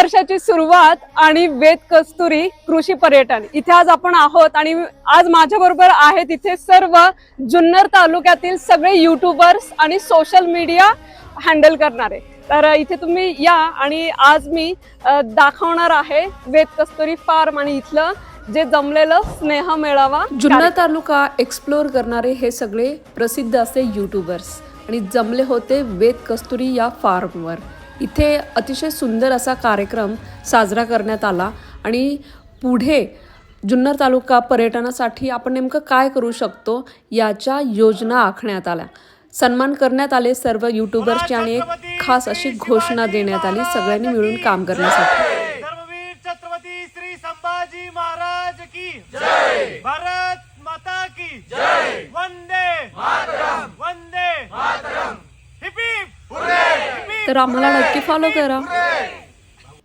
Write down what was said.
वर्षाची सुरुवात आणि वेद कस्तुरी कृषी पर्यटन इथे आज आपण आहोत आणि आज माझ्या बरोबर आहेत इथे सर्व जुन्नर तालुक्यातील सगळे युट्यूबर्स आणि सोशल मीडिया हँडल करणारे। तर इथे तुम्ही या आणि आज मी दाखवणार आहे वेद कस्तुरी फार्म आणि इथलं जे जमलेलं स्नेह मेळावा। जुन्नर तालुका एक्सप्लोर करणारे हे सगळे प्रसिद्ध असे यूट्यूबर्स आणि जमले होते वेद कस्तुरी या फार्मवर। इथे अतिशय सुंदर असा कार्यक्रम साजरा करण्यात आला आणि पुढे जुन्नर तालुका पर्यटनासाठी आपण नेमकं काय करू शकतो याच्या योजना आखण्यात आल्या। सन्मान करण्यात आले सर्व यूट्यूबर्सची आणि एक खास अशी घोषणा देण्यात आली सगळ्यांनी मिळून काम करण्यासाठी। धर्मवीर छत्रपती श्री संभाजी महाराज की जय, भारत माता की जय, वंदे मातरम, वंदे मातरम, हिप हिप हुर्रे। तर आम्हाला नक्की फॉलो करा।